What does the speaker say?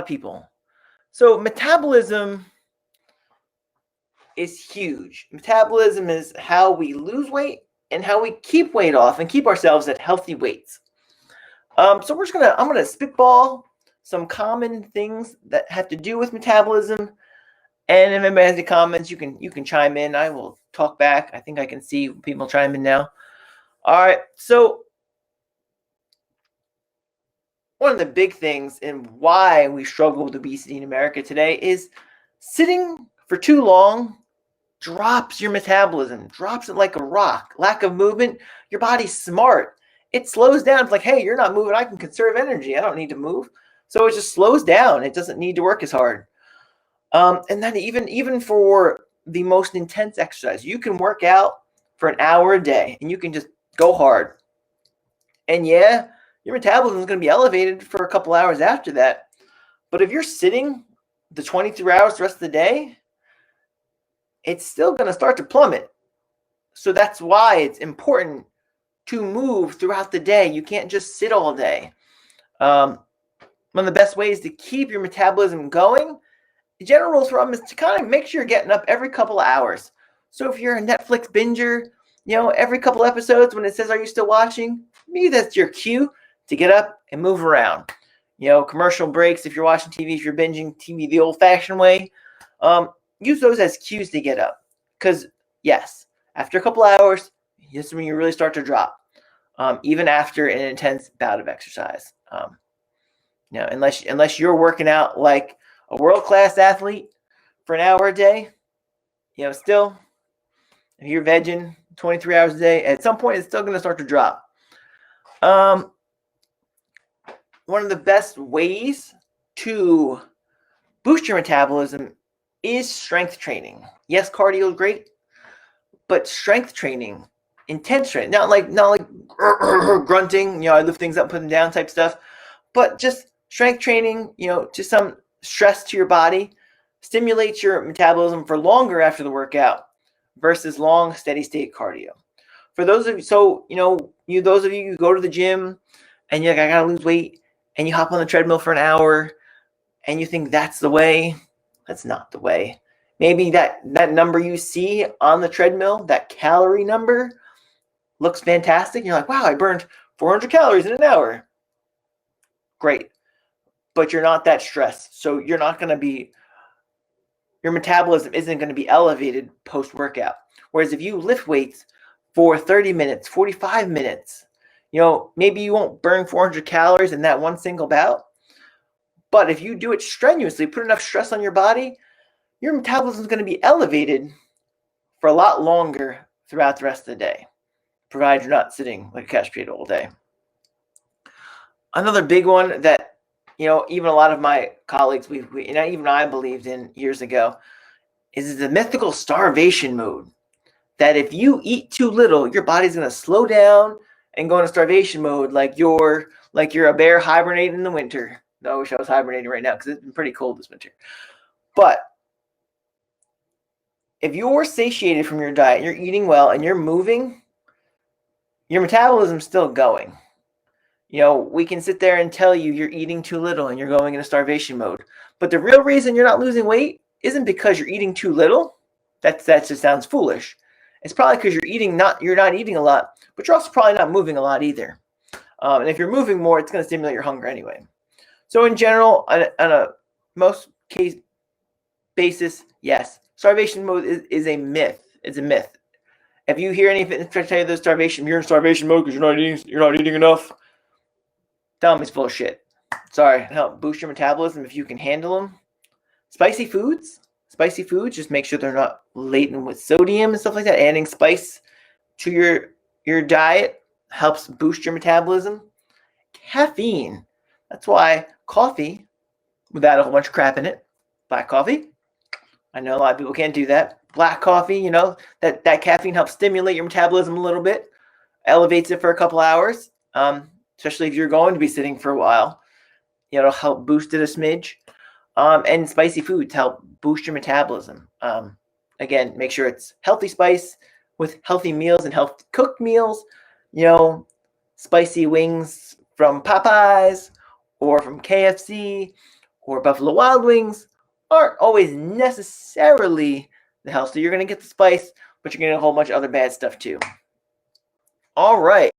people. So metabolism is huge. Metabolism is how we lose weight and how we keep weight off and keep ourselves at healthy weights. So I'm gonna spitball some common things that have to do with metabolism. And if anybody has any comments, you can chime in. I will talk back. I think I can see people chime in now. All right. So one of the big things and why we struggle with obesity in America today is sitting for too long drops your metabolism, drops it like a rock. Lack of movement, your body's smart. It slows down. It's like, hey, you're not moving. I can conserve energy. I don't need to move. So it just slows down. It doesn't need to work as hard. And then even for the most intense exercise, you can work out for an hour a day and you can just go hard. And yeah, your metabolism is going to be elevated for a couple hours after that. But if you're sitting the 23 hours the rest of the day, it's still going to start to plummet. So that's why it's important to move throughout the day. You can't just sit all day. One of the best ways to keep your metabolism going, the general rule of thumb, is to kind of make sure you're getting up every couple of hours. So if you're a Netflix binger, every couple episodes when it says, "Are you still watching?" maybe that's your cue to get up and move around. Commercial breaks, if you're watching TV, if you're binging TV the old-fashioned way, use those as cues to get up. Because, yes, after a couple hours, this is when you really start to drop, even after an intense bout of exercise. Unless you're working out like a world-class athlete for an hour a day, still, if you're vegging 23 hours a day, at some point, it's still going to start to drop. One of the best ways to boost your metabolism is strength training. Yes, cardio is great, but strength training, intense training, not like grunting, I lift things up, put them down type stuff, but just strength training, to some stress to your body, stimulates your metabolism for longer after the workout versus long steady state cardio. For those of you, those of you who go to the gym and you're like, I gotta lose weight, and you hop on the treadmill for an hour and you think that's the way, that's not the way. Maybe that number you see on the treadmill, that calorie number, looks fantastic. You're like, wow, I burned 400 calories in an hour. Great. But you're not that stressed. So you're not going to be, your metabolism isn't going to be elevated post-workout. Whereas if you lift weights for 30 minutes, 45 minutes, maybe you won't burn 400 calories in that one single bout. But if you do it strenuously, put enough stress on your body, your metabolism is going to be elevated for a lot longer throughout the rest of the day, provided you're not sitting like a couch potato all day. Another big one that, even a lot of my colleagues, even I believed in years ago, is the mythical starvation mode. That if you eat too little, your body's going to slow down and go into starvation mode, like you're a bear hibernating in the winter. No, I wish I was hibernating right now because it's been pretty cold this winter. But if you're satiated from your diet, you're eating well, and you're moving, your metabolism's still going. We can sit there and tell you you're eating too little and you're going into starvation mode. But the real reason you're not losing weight isn't because you're eating too little. That just sounds foolish. It's probably because you're not eating a lot, but you're also probably not moving a lot either. And if you're moving more, it's going to stimulate your hunger anyway. So in general, on a most case basis, yes, starvation mode is a myth. It's a myth. If you hear any fitness tell you there's starvation, you're in starvation mode because you're not eating enough, tell them it's full of shit. Sorry, help boost your metabolism if you can handle them. Spicy foods, just make sure they're not laden with sodium and stuff like that. Adding spice to your diet helps boost your metabolism. Caffeine, that's why coffee without a whole bunch of crap in it, black coffee, I know a lot of people can't do that. Black coffee, that caffeine helps stimulate your metabolism a little bit, elevates it for a couple hours, especially if you're going to be sitting for a while. It'll help boost it a smidge. And spicy foods help boost your metabolism. Again, make sure it's healthy spice with healthy meals and healthy cooked meals. Spicy wings from Popeyes or from KFC or Buffalo Wild Wings aren't always necessarily the health. So you're going to get the spice, but you're going to get a whole bunch of other bad stuff too. All right.